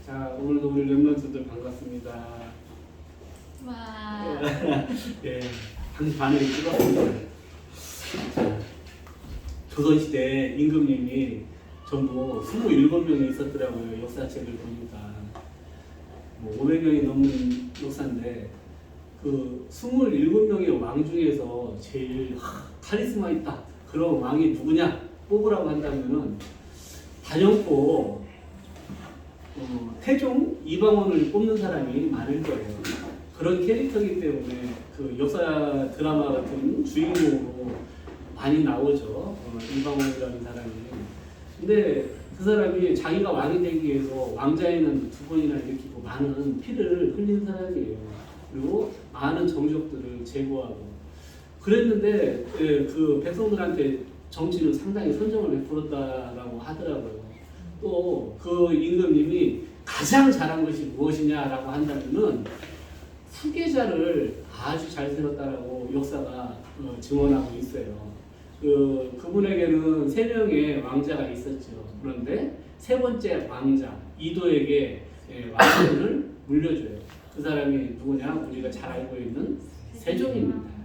자, 오늘도 우리 렘넌트들 반갑습니다. 와. 예, 한 반을 찍었습니다. 자, 조선시대 임금님이 전부 27명이 있었더라고요. 역사책을 보니까. 뭐 500명이 넘는 역사인데, 그 27명의 왕 중에서 제일 카리스마 있다. 그런 왕이 누구냐? 뽑으라고 한다면은, 단연코 태종 이방원을 뽑는 사람이 많을 거예요. 그런 캐릭터이기 때문에 그 역사 드라마 같은 주인공으로 많이 나오죠. 이방원이라는 사람이. 근데 그 사람이 자기가 왕이 되기 위해서 왕자에는 2번이나 일으키고 많은 피를 흘린 사람이에요. 그리고 많은 정적들을 제거하고 그랬는데 그 백성들한테 정치는 상당히 선정을 베풀었다라고 하더라고요. 또 그 임금님이 가장 잘한 것이 무엇이냐라고 한다면은 후계자를 아주 잘 세웠다라고 역사가 증언하고 있어요. 그분에게는 3명의 왕자가 있었죠. 그런데 3번째 왕자 이도에게 왕권을 물려줘요. 그 사람이 누구냐? 우리가 잘 알고 있는 세종입니다.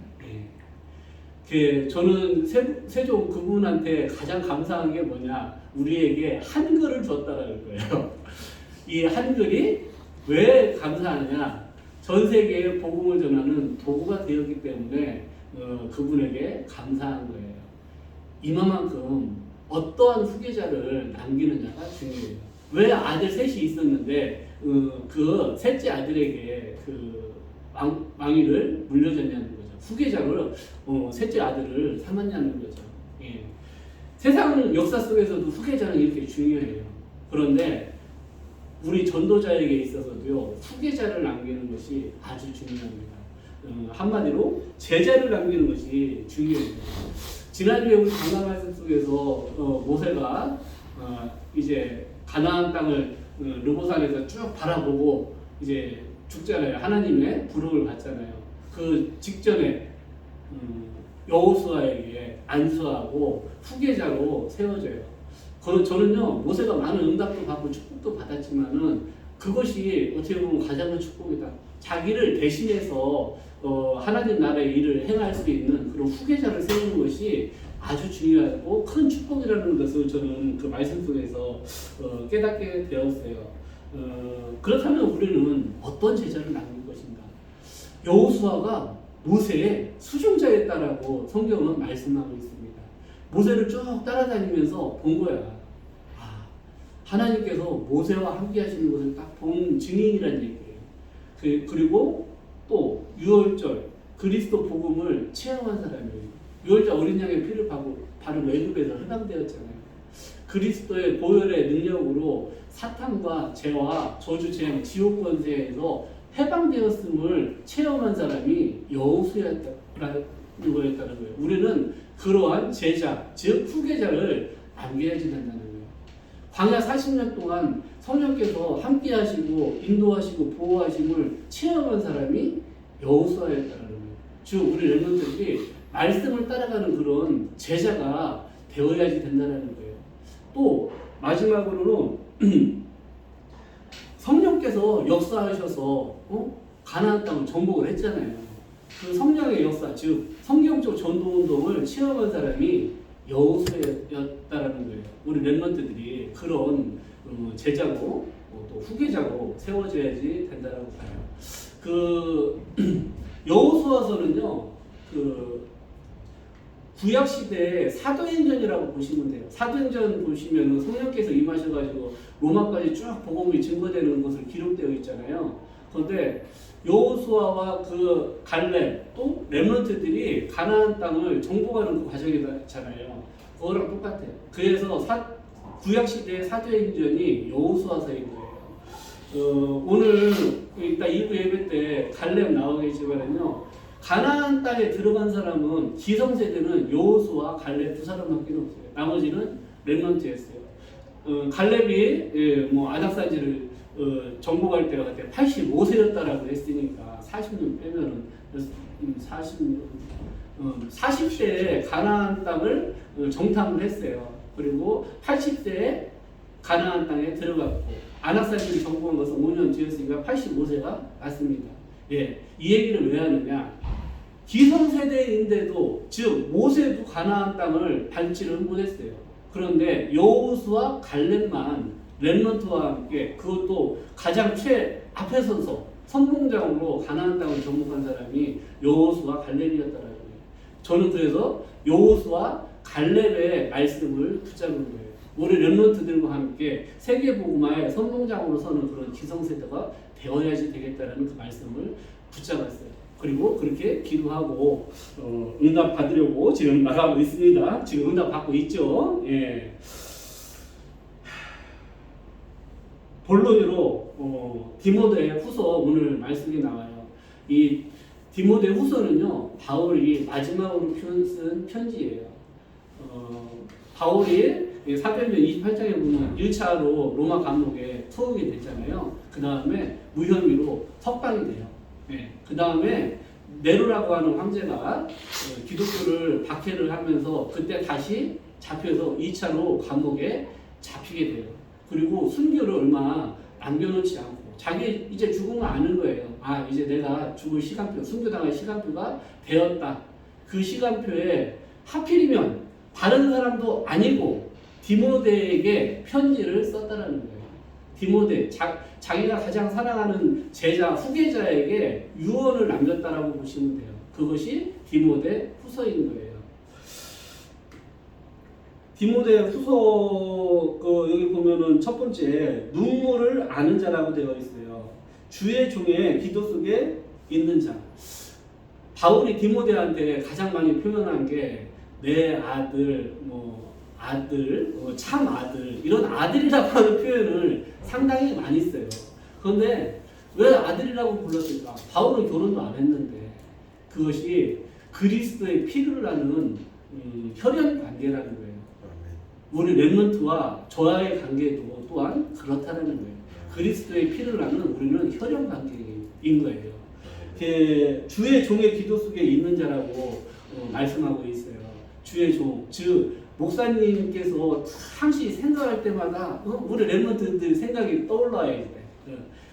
저는 세종 그분한테 가장 감사한 게 뭐냐? 우리에게 한글을 줬다라는 거예요. 이 한글이 왜 감사하냐? 전 세계에 복음을 전하는 도구가 되었기 때문에 그분에게 감사한 거예요. 이만큼 어떠한 후계자를 남기느냐가 중요해요. 왜 아들 셋이 있었는데 그 셋째 아들에게 그 왕위를 물려줬냐는 거죠. 후계자를 셋째 아들을 삼았냐는 거죠. 예. 세상 역사 속에서도 후계자는 이렇게 중요해요. 그런데 우리 전도자에게 있어서도요, 후계자를 남기는 것이 아주 중요합니다. 한마디로 제자를 남기는 것이 중요해요. 지난주에 우리 강강 말씀 속에서 모세가 이제 가나안 땅을 르보산에서 쭉 바라보고 이제 죽잖아요. 하나님의 부름을 받잖아요. 그 직전에 여호수아에게 안수하고 후계자로 세워져요. 저는요, 모세가 많은 응답도 받고 축복도 받았지만은 그것이 어떻게 보면 가장 큰 축복이다. 자기를 대신해서 하나님 나라의 일을 행할 수 있는 그런 후계자를 세우는 것이 아주 중요하고 큰 축복이라는 것을 저는 그 말씀 속에서 깨닫게 되었어요. 그렇다면 우리는 어떤 제자를 남길 것인가? 여호수아가 모세의 수종자였다라고 성경은 말씀하고 있습니다. 모세를 쭉 따라다니면서 본 거야. 하나님께서 모세와 함께 하시는 것을 딱 본 증인이라는 얘기예요. 그리고 또 유월절 그리스도 복음을 체험한 사람이에요. 유월절 어린 양의 피를 바른 외국에서 해방되었잖아요. 그리스도의 보혈의 능력으로 사탄과 죄와 저주 재앙 지옥 권세에서 해방되었음을 체험한 사람이 여호수아였다는 거였다는 거예요. 우리는 그러한 제자, 즉 후계자를 남겨야지 된다는 거예요. 광야 40년 동안 성령께서 함께 하시고 인도하시고 보호하심을 체험한 사람이 여호수아였다는 거예요. 즉 우리 렘넌트들이 말씀을 따라가는 그런 제자가 되어야지 된다는 거예요. 또 마지막으로는 성령께서 역사하셔서 가나안 땅을 정복을 했잖아요. 그 성령의 역사, 즉 성경적 전도운동을 체험한 사람이 여호수아였다라는 거예요. 우리 렘넌트들이 그런 제자고 또 후계자고 세워져야지 된다라고 봐요. 그 여호수아서는요, 그 구약 시대의 사도행전이라고 보시면 돼요. 사도행전 보시면 성령께서 임하셔가지고 로마까지 쭉 복음이 증거되는 것을 기록되어 있잖아요. 그런데 여호수아와 그 갈렙 또 렘넌트들이 가나안 땅을 정복하는 그 과정이잖아요. 그거랑 똑같아요. 그래서 구약 시대의 사도행전이 여호수아서인 거예요. 오늘 이따 2부 예배 때 갈렙 나와 계시지만요, 가나안 땅에 들어간 사람은 기성세대는 여호수아, 갈렙 2사람밖에 없어요. 나머지는 렘넌트였어요. 갈렙이 아닥산지를 정복할 때가 그때 85세였다라고 했으니까 40년 빼면은 40세에 가나안 땅을 정탐을 했어요. 그리고 80세에 가나안 땅에 들어갔고 안학사님이 정복한 것은 5년 뒤였으니까 85세가 맞습니다. 예, 이 얘기를 왜 하느냐? 기성세대인데도 즉 모세도 가나안 땅을 밟지를 못했어요. 그런데 여호수아 갈렙만 렘넌트와 함께 그것도 가장 앞에 서서 선봉장으로 가나안 땅을 정복한 사람이 여호수아 갈렙이었다라는 거예요. 저는 그래서 여호수아 갈렙의 말씀을 붙잡은 거예요. 우리 렘넌트들과 함께 세계복음화의 선봉장으로 서는 그런 기성세대가 되어야지 되겠다라는 그 말씀을 붙잡았어요. 그리고 그렇게 기도하고 응답 받으려고 지금 나가고 있습니다. 지금 응답 받고 있죠. 예. 본론으로 디모데 후서 오늘 말씀이 나와요. 이 디모데 후서는요, 바울이 마지막으로 쓴 편지예요. 바울이 사도행전 28장에 보면 1차로 로마 감옥에 투옥이 됐잖아요. 그 다음에 무혐의로 석방이 돼요. 네. 그 다음에 네로라고 하는 황제가 기독교를 박해를 하면서 그때 다시 잡혀서 2차로 감옥에 잡히게 돼요. 그리고 순교를 얼마 남겨놓지 않고 자기 이제 죽으면 아는 거예요. 아, 이제 내가 죽을 시간표, 순교당할 시간표가 되었다. 그 시간표에 하필이면 다른 사람도 아니고 디모데에게 편지를 썼다라는 거예요. 디모데, 자기가 가장 사랑하는 제자, 후계자에게 유언을 남겼다라고 보시면 돼요. 그것이 디모데 후서인 거예요. 디모데 후서 여기 보면은 첫 번째 눈물을 아는 자라고 되어 있어요. 주의 종의 기도 속에 있는 자. 바울이 디모데한테 가장 많이 표현한 게 내 아들, 참 아들, 이런 아들이라고 하는 표현을 상당히 많이 써요. 그런데 왜 아들이라고 불렀을까? 바울은 결혼도 안 했는데 그것이 그리스도의 피를 나는 혈연 관계라는 거예요. 우리 렘넌트와 저와의 관계도 또한 그렇다는 거예요. 그리스도의 피를 나는 우리는 혈연 관계인 거예요. 주의 종의 기도 속에 있는 자라고 말씀하고 있어요. 주의 종, 즉 목사님께서 항시 생각할 때마다 우리 렘넌트들 생각이 떠올라야 돼.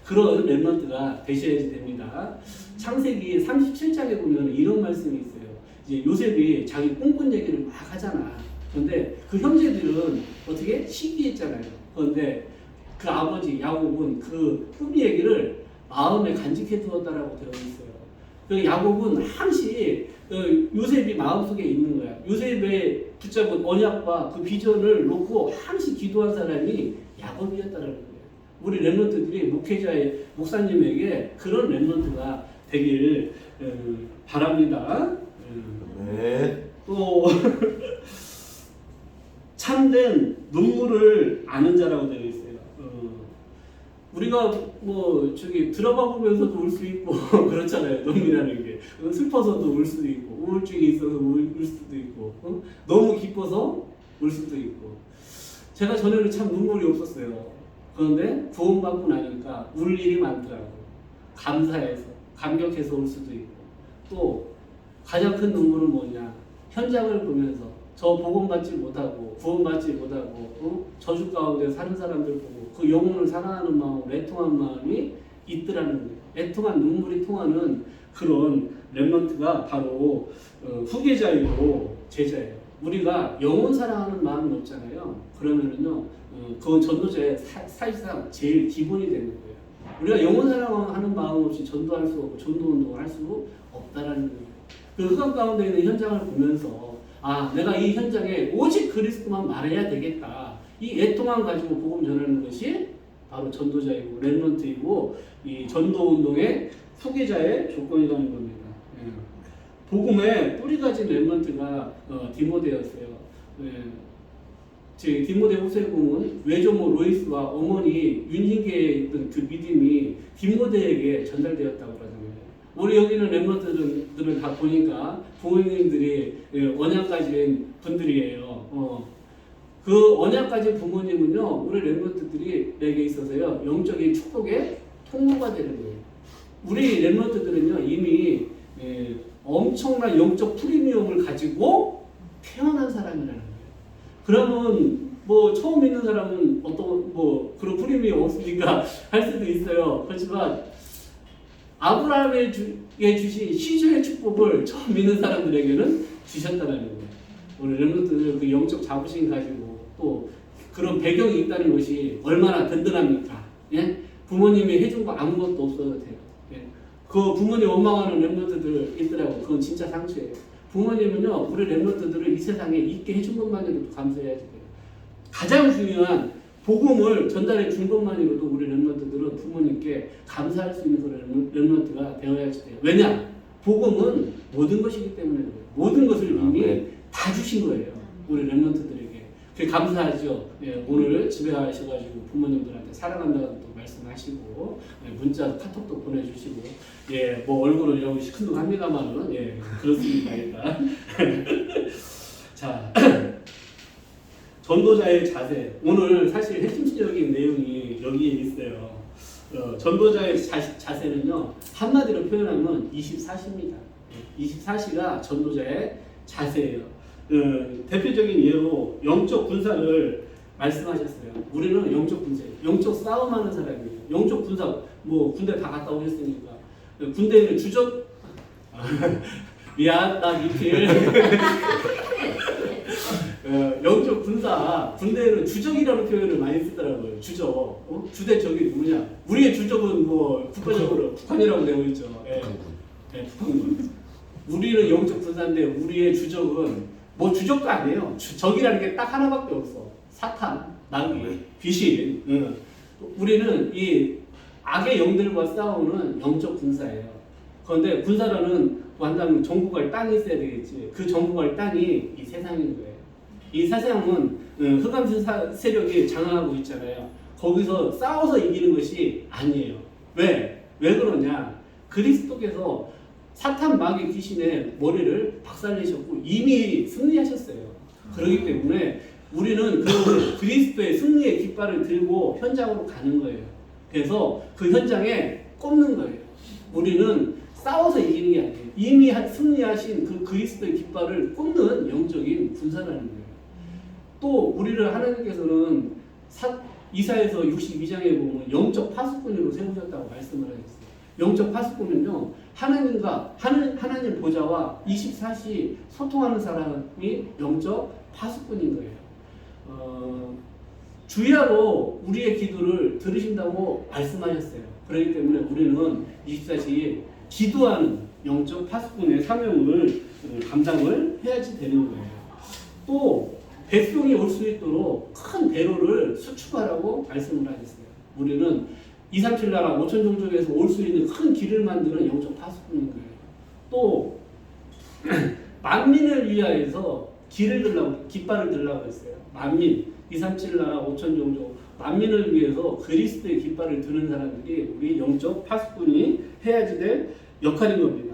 그런 렘넌트가 되셔야지 됩니다. 창세기 37장에 보면 이런 말씀이 있어요. 이제 요셉이 자기 꿈꾼 얘기를 막 하잖아. 그런데 그 형제들은 어떻게 시기했잖아요. 그런데 그 아버지 야곱은 그 꿈 얘기를 마음에 간직해 두었다라고 되어 있어요. 그 야곱은 항시 요셉이 마음속에 있는 거야. 요셉의 붙잡은 언약과 그 비전을 놓고 항시 기도한 사람이 야곱이었다는 거예요. 우리 렘넌트들이 목사님에게 그런 렘넌트가 되길 바랍니다. 또 참된 눈물을 아는 자라고 되어 있어요. 우리가 드라마 보면서도 울 수 있고 그렇잖아요. 눈이라는 게 슬퍼서도 울 수도 있고 우울증이 있어서 울 수도 있고 너무 기뻐서 울 수도 있고. 제가 전에는 참 눈물이 없었어요. 그런데 구원받고 나니까 울 일이 많더라고. 감사해서 감격해서 울 수도 있고. 또 가장 큰 눈물은 뭐냐, 현장을 보면서 저 복음받지 못하고 구원받지 못하고 저주 가운데 사는 사람들 보고 그 영혼을 사랑하는 마음, 애통한 마음이 있더라는 거예요. 애통한 눈물이 통하는 그런 렘넌트가 바로 후계자이고 제자예요. 우리가 영혼 사랑하는 마음이 없잖아요. 그러면은요, 그건 전도자의 사실상 제일 기본이 되는 거예요. 우리가 영혼 사랑하는 마음 없이 전도할 수 없고 전도 운동을 할 수 없다라는 거예요. 그 흑암 가운데 있는 현장을 보면서 아, 내가 이 현장에 오직 그리스도만 말해야 되겠다. 이 애통만 가지고 복음 전하는 것이 바로 전도자이고 렘넌트이고 이 전도 운동의 후계자의 조건이라는 겁니다. 예. 복음의 뿌리 가진 렘넌트가 디모데였어요. 예. 디모데 후서에 보면 외조모 로이스와 어머니 윤희계에 있던 그 믿음이 디모데에게 전달되었다고 그러잖아요. 우리 여기는 렘넌트들을 다 보니까 부모님들이 언약 가진 분들이에요. 그 언약 가진 부모님은요, 우리 렘넌트들에게 있어서요, 영적인 축복의 통로가 되는 거예요. 우리 렘넌트들은요, 이미 엄청난 영적 프리미엄을 가지고 태어난 사람이라는 거예요. 그러면 뭐 처음 믿는 사람은 어떤 뭐 그런 프리미엄이 없으니까 할 수도 있어요. 그렇지만 아브라함에 주신 시조의 축복을 처음 믿는 사람들에게는 주셨다는 거예요. 우리 렘넌트들 그 영적 자부심 가지고 또 그런 배경이 있다는 것이 얼마나 든든합니까? 예? 부모님이 해준 거 아무것도 없어도 돼요. 예? 그 부모님 원망하는 렘넌트들 있더라고. 그건 진짜 상처예요. 부모님은요, 우리 렘넌트들을 이 세상에 있게 해준 것만으로도 감사해야지 돼요. 가장 중요한 복음을 전달해 준 것만으로도 우리 렘넌트들은 부모님께 감사할 수 있는 그런 렘넌트가 되어야지 돼요. 왜냐? 복음은 모든 것이기 때문에 그래요. 모든 것을 이미 다 주신 거예요. 우리 렘넌트들에게. 감사하죠. 예, 오늘 집에 가셔가지고 부모님들한테 사랑한다고 또 말씀하시고, 예, 문자 카톡도 보내주시고, 예, 뭐 얼굴은 여기 시큰둥합니다만은, 예, 그렇습니다. 일단. 자, 전도자의 자세. 오늘 사실 핵심적인 내용이 여기에 있어요. 전도자의 자세는요, 한마디로 표현하면 24시입니다. 24시가 전도자의 자세예요. 대표적인 예로 영적 군사를 말씀하셨어요. 우리는 영적 군사, 영적 싸움하는 사람이에요. 영적 군사, 뭐 군대 다 갔다 오셨으니까 군대는 주적 미안, 나 미필. 영적 군사, 군대는 주적이라는 표현을 많이 쓰더라고요. 주적. 주대적이 누구냐? 우리의 주적은 뭐 국가적으로 북한이라고 되어 있죠. 예. 네, 북한군. 우리는 영적 군사인데 우리의 주적은 뭐 주적도 아니에요. 적이라는 게 딱 하나밖에 없어. 사탄, 마귀, 귀신. 우리는 이 악의 영들과 싸우는 영적 군사예요. 그런데 군사라는 완전 정복할 땅이 있어야 되겠지. 그 정복할 땅이 이 세상인 거예요. 이 세상은 흑암 세력이 장악하고 있잖아요. 거기서 싸워서 이기는 것이 아니에요. 왜? 왜 그러냐? 그리스도께서 사탄 마귀 귀신의 머리를 박살내셨고 이미 승리하셨어요. 그렇기 때문에 우리는 그 그리스도의 승리의 깃발을 들고 현장으로 가는 거예요. 그래서 그 현장에 꼽는 거예요. 우리는 싸워서 이기는 게 아니에요. 이미 승리하신 그 그리스도의 깃발을 꼽는 영적인 군사라는 거예요. 또 우리를 하나님께서는 이사야서 62장에 보면 영적 파수꾼으로 세우셨다고 말씀을 하셨어요. 영적 파수꾼은요, 하나님 보좌와 24시 소통하는 사람이 영적 파수꾼인 거예요. 주야로 우리의 기도를 들으신다고 말씀하셨어요. 그렇기 때문에 우리는 24시 기도하는 영적 파수꾼의 사명을 감당을 해야지 되는 거예요. 또 백성이 올 수 있도록 큰 대로를 수축하라고 말씀을 하셨어요. 우리는 237 나라 5천 종족에서 올 수 있는 큰 길을 만드는 영적 파수꾼인 거예요. 또 만민을 위하여서 깃발을 들라고 했어요. 만민, 237 나라 5천 종족 만민을 위해서 그리스도의 깃발을 드는 사람들이 우리 영적 파수꾼이 해야지 될 역할인 겁니다.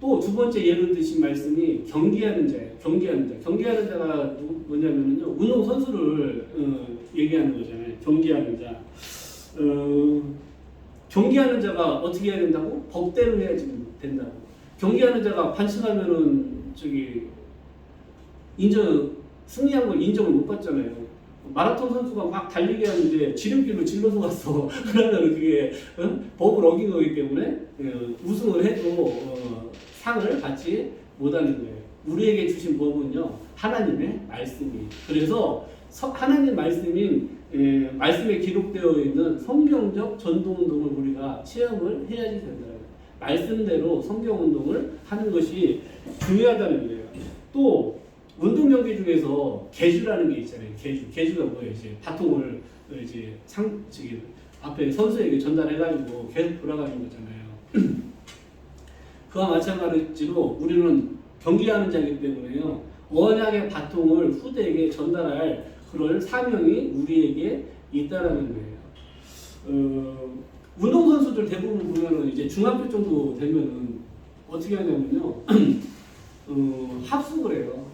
또 두 번째 예를 드신 말씀이 경기하는 자예요. 경기하는 자가 뭐냐면요, 운동 선수를 얘기하는 거잖아요. 경기하는 자. 경기하는 자가 어떻게 해야 된다고? 법대로 해야지 된다고. 경기하는 자가 반칙하면은 승리한 걸 인정을 못 받잖아요. 마라톤 선수가 막 달리게 하는데 지름길로 질러서 갔어. 그러면 그게 법을 어긴 거기 때문에 우승을 해도 상을 받지 못하는 거예요. 우리에게 주신 법은요, 하나님의 말씀이. 그래서 하나님 말씀에 기록되어 있는 성경적 전도운동을 우리가 체험을 해야지 된다. 말씀대로 성경운동을 하는 것이 중요하다는 거예요. 또 운동 경기 중에서 계주라는 게 있잖아요. 계주가 뭐예요? 이제 바통을 이제 앞에 선수에게 전달해가지고 계속 돌아가는 거잖아요. 그와 마찬가지로 우리는 경기하는 자이기 때문에요, 언약의 바통을 후대에게 전달할 그럴 사명이 우리에게 있다라는 거예요. 운동선수들 대부분 보면은 이제 중학교 정도 되면은 어떻게 하냐면요, 합숙을 해요.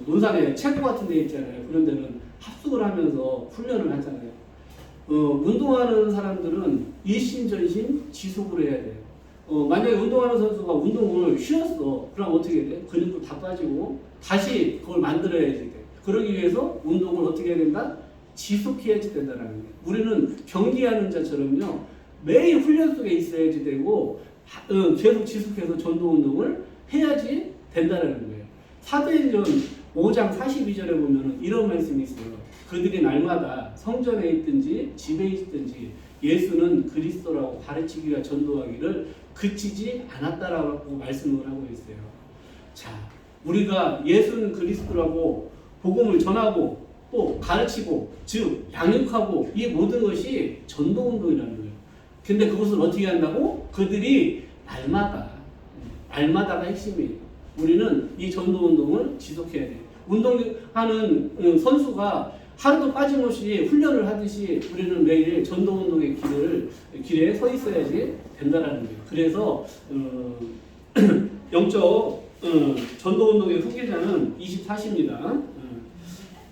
논산에 체코 같은 데 있잖아요. 그런 데는 합숙을 하면서 훈련을 하잖아요. 운동하는 사람들은 일심전심 지속을 해야 돼요. 만약에 운동하는 선수가 운동을 쉬었어. 그럼 어떻게 돼? 근육도 다 빠지고 다시 그걸 만들어야지 돼. 그러기 위해서 운동을 어떻게 해야 된다? 지속해야지 된다는 거예요. 우리는 경기하는 자처럼요. 매일 훈련 속에 있어야지 되고 계속 지속해서 전도운동을 해야지 된다는 거예요. 사도행전 5장 42절에 보면 이런 말씀이 있어요. 그들이 날마다 성전에 있든지 집에 있든지 예수는 그리스도라고 가르치기와 전도하기를 그치지 않았다라고 말씀을 하고 있어요. 자, 우리가 예수는 그리스도라고 복음을 전하고 또 가르치고 즉 양육하고 이 모든 것이 전도운동이라는 거예요. 근데 그것을 어떻게 한다고? 그들이 날마다가 핵심이에요. 우리는 이 전도운동을 지속해야 돼요. 운동하는 선수가 하루도 빠짐없이 훈련을 하듯이 우리는 매일 전도운동의 길에 서 있어야지 된다는 거예요. 그래서 영적 전도운동의 후계자는 24시입니다.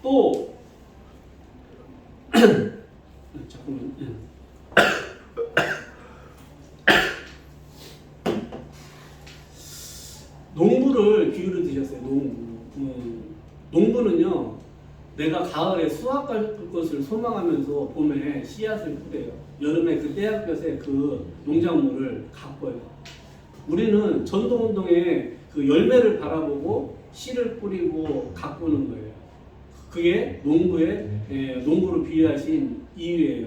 또 잠깐만. 농부를 비유로 드셨어요. 농부는요, 내가 가을에 수확 갈 것을 소망하면서 봄에 씨앗을 뿌려요. 여름에 그 떼약볕에 그 농작물을 가꿔요. 우리는 전도운동의 그 열매를 바라보고 씨를 뿌리고 가꾸는 거예요. 그게 농부를 비유하신 이유예요.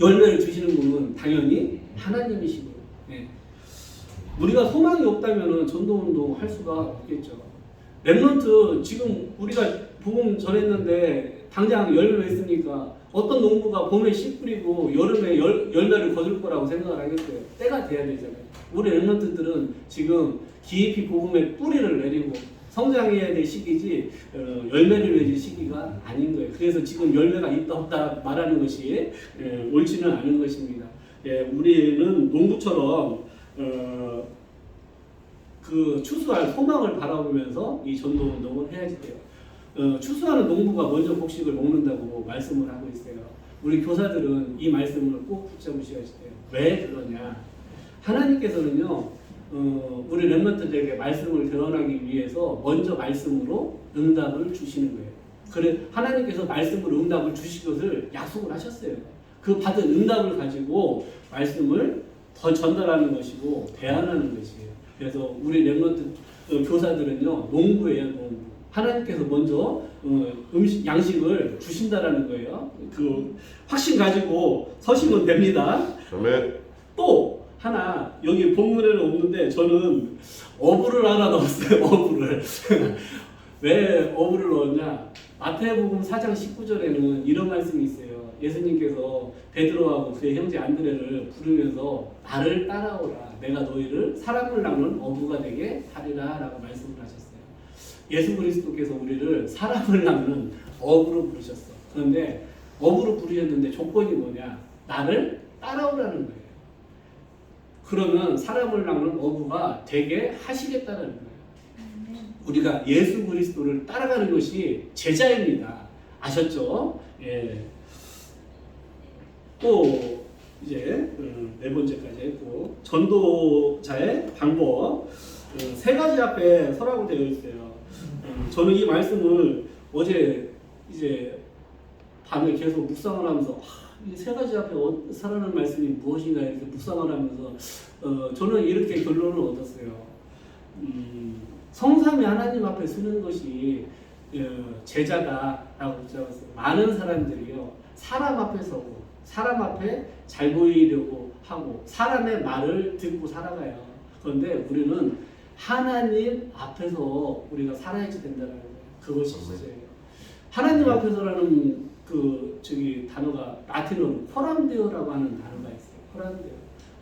열매를 주시는 분은 당연히 하나님이시고요. 우리가 소망이 없다면 전도운동 할 수가 없겠죠. 랩런트 지금 우리가 복음 전했는데 당장 열매 맺으니까 어떤 농부가 봄에 씨 뿌리고 여름에 열매를 거둘 거라고 생각을 하겠어요. 때가 돼야 되잖아요. 우리 랩런트들은 지금 깊이 복음의 뿌리를 내리고 성장해야 될 시기지 열매를 맺을 시기가 아닌 거예요. 그래서 지금 열매가 있다 없다 말하는 것이 옳지는 않은 것입니다. 우리는 농부처럼 그 추수할 소망을 바라보면서 이 전도운동을 해야지 돼요. 추수하는 농부가 먼저 곡식을 먹는다고 말씀을 하고 있어요. 우리 교사들은 이 말씀을 꼭 붙잡으셔야 돼요. 왜 그러냐? 하나님께서는요, 우리 렘넌트들에게 말씀을 드러나기 위해서 먼저 말씀으로 응답을 주시는 거예요. 그래 하나님께서 말씀으로 응답을 주실 것을 약속을 하셨어요. 그 받은 응답을 가지고 말씀을 더 전달하는 것이고 대안하는 것이에요. 그래서 우리 렘넌트 교사들은요, 농부예요, 농부. 하나님께서 먼저 양식을 주신다라는 거예요. 그 확신 가지고 서시면 됩니다. 아멘. 또 하나 여기 본문에는 없는데 저는 어부를 하나 넣었어요. 어부를. 왜 어부를 넣었냐? 마태복음 4장 19절에는 이런 말씀이 있어요. 예수님께서 베드로하고 그의 형제 안드레를 부르면서 나를 따라오라. 내가 너희를 사람을 낚는 어부가 되게 하리라 라고 말씀을 하셨어요. 예수 그리스도께서 우리를 사람을 낚는 어부로 부르셨어. 그런데 어부로 부르셨는데 조건이 뭐냐? 나를 따라오라는 거예요. 그러면 사람을 낚는 어부가 되게 하시겠다는 거예요. 우리가 예수 그리스도를 따라가는 것이 제자입니다. 아셨죠? 예. 또 이제 네 번째까지 했고 전도자의 방법 세 가지 앞에 서라고 되어 있어요. 저는 이 말씀을 어제 이제 밤에 계속 묵상을 하면서 이 세 가지 앞에 서라는 말씀이 무엇인가 이렇게 묵상을 하면서 저는 이렇게 결론을 얻었어요. 성삼위 하나님 앞에 서는 것이 제자다라고 붙잡았어요. 많은 사람들이요 사람 앞에 서고 사람 앞에 잘 보이려고 하고 사람의 말을 듣고 살아가요. 그런데 우리는 하나님 앞에서 우리가 살아야지 된다는 거예요. 그것이 진짜예요. 하나님 앞에서라는 단어가 라틴어로 코람데오라고 하는 단어가 있어요. 코람데오.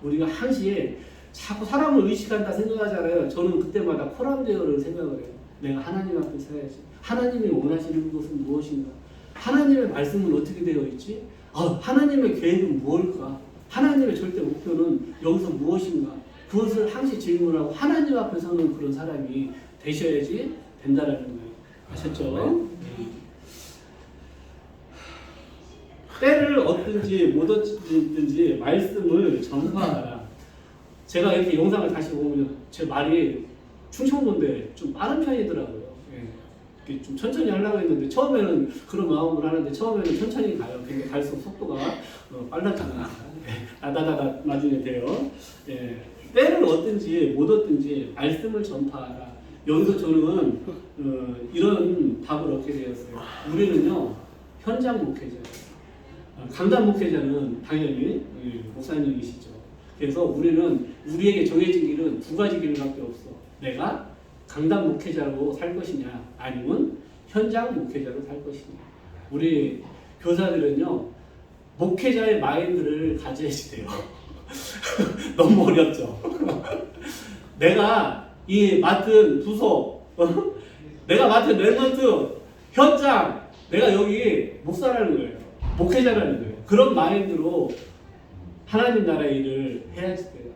우리가 항시 자꾸 사람을 의식한다 생각하잖아요. 저는 그때마다 코람데오를 생각을 해요. 내가 하나님 앞에 서야지. 하나님이 원하시는 것은 무엇인가? 하나님의 말씀은 어떻게 되어 있지? 하나님의 계획은 무엇일까? 하나님의 절대 목표는 여기서 무엇인가? 그것을 항시 질문하고 하나님 앞에 서는 그런 사람이 되셔야지 된다는 거예요. 아셨죠? 때를 얻든지 못 얻든지 말씀을 전파하라. 제가 이렇게 영상을 다시 보면 제 말이 충청도인데 좀 빠른 편이더라고요. 예. 이렇게 좀 천천히 하려고 했는데 처음에는 그런 마음으로 하는데 처음에는 천천히 가요. 근데 갈수록 속도가 빨라지니까 나다다다 나중에 돼요. 예. 때를 얻든지 못 얻든지 말씀을 전파하라. 여기서 저는 이런 답을 얻게 되었어요. 우리는요 현장 목회자예요. 강단 목회자는 당연히 목사님이시죠. 그래서 우리는 우리에게 정해진 길은 두 가지 길밖에 없어. 내가 강단 목회자로 살 것이냐 아니면 현장 목회자로 살 것이냐. 우리 교사들은요 목회자의 마인드를 가져야지 돼요. 너무 어렵죠. 내가 이 맡은 부서, 내가 맡은 랩런트 현장, 내가 여기 목사라는 거예요. 목회자라는 거예요. 그런 마인드로 하나님 나라의 일을 해야지 돼요.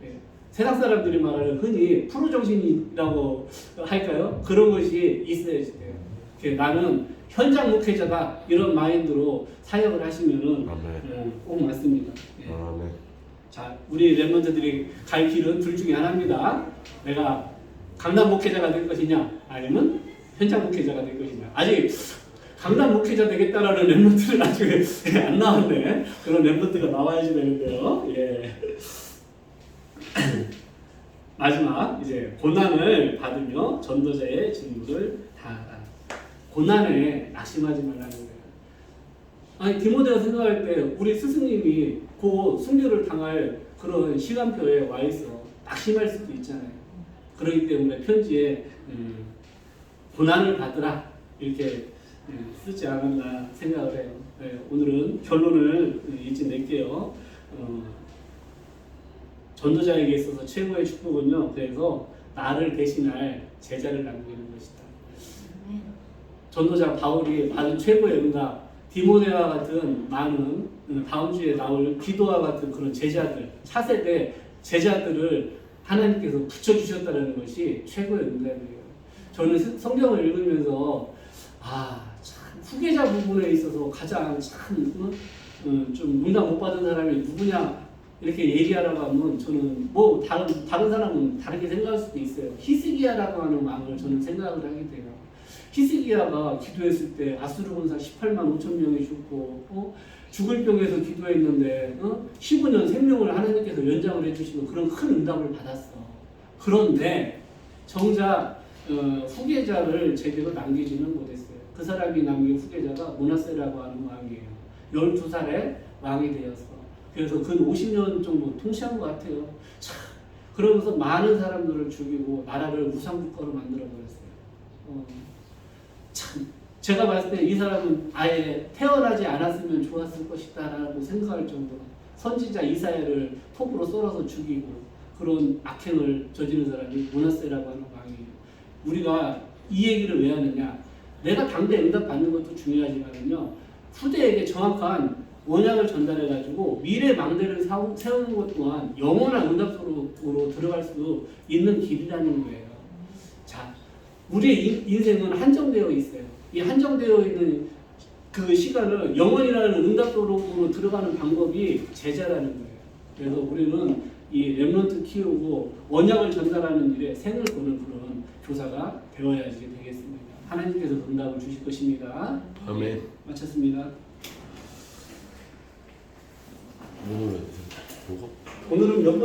예. 세상 사람들이 말하는 흔히 프로 정신이라고 할까요? 그런 것이 있어야지 돼요. 나는 현장 목회자다 이런 마인드로 사역을 하시면은 꼭 맞습니다. 예. 자, 우리 랩런트들이 갈 길은 둘 중에 하나입니다. 내가 강단 목회자가 될 것이냐 아니면 현장 목회자가 될 것이냐. 아직 강단 목회자 되겠다라는 랩런트는 아직 안 나왔네. 그런 랩런트가 나와야지 되는데요. 예. 마지막 이제 고난을 받으며 전도자의 직무를 다하라. 고난에 낙심하지 말라는 거예요. 아니 디모데가 생각할 때 우리 스승님이 그 순교를 당할 그런 시간표에 와 있어. 낙심할 수도 있잖아요. 그렇기 때문에 편지에 고난을 받으라 이렇게 쓰지 않았나 생각을 해요. 네, 오늘은 결론을 일찍 낼게요. 전도자에게 있어서 최고의 축복은요. 그래서 나를 대신할 제자를 남기는 것이다. 전도자 바울이 받은 최고의 응답, 디모데와 같은 많은 다음 주에 나올 기도와 같은 그런 제자들, 차세대 제자들을 하나님께서 붙여주셨다는 것이 최고의 응답이에요. 저는 성경을 읽으면서 참 후계자 부분에 있어서 가장 참 좀 응답 못 받은 사람이 누구냐 이렇게 얘기하라고 하면 저는 뭐 다른 사람은 다르게 생각할 수도 있어요. 히스기야라고 하는 왕을 저는 생각을 하게 돼요. 히스기야가 기도했을 때 아수르 군사 18만 5천 명이 죽고 죽을 병에서 기도했는데 15년 생명을 하나님께서 연장을 해주시고 그런 큰 응답을 받았어. 그런데 정작 후계자를 제대로 남기지는 못했어요. 그 사람이 남긴 후계자가 므낫세라고 하는 왕이에요. 12살에 왕이 되었어. 그래서 근 50년 정도 통치한 것 같아요. 참 그러면서 많은 사람들을 죽이고 나라를 우상국가로 만들어버렸어요. 참 제가 봤을 때 이 사람은 아예 태어나지 않았으면 좋았을 것이다라고 생각할 정도로 선지자 이사야를 톱으로 썰어서 죽이고 그런 악행을 저지른 사람이 므낫세라고 하는 왕이에요. 우리가 이 얘기를 왜 하느냐? 내가 당대 응답 받는 것도 중요하지만요. 후대에게 정확한 원약을 전달해가지고 미래 망대를 세우는 것 또한 영원한 응답으로 들어갈 수 있는 길이라는 거예요. 자, 우리의 인생은 한정되어 있어요. 이 한정되어 있는 그 시간을 영원이라는 응답으로 들어가는 방법이 제자라는 거예요. 그래서 우리는 이 렘넌트 키우고 원약을 전달하는 일에 생을 거는 그런 교사가 되어야지 되겠습니다. 하나님께서 응답을 주실 것입니다. 아멘. 마쳤습니다. 오늘은 오늘은 몇 번?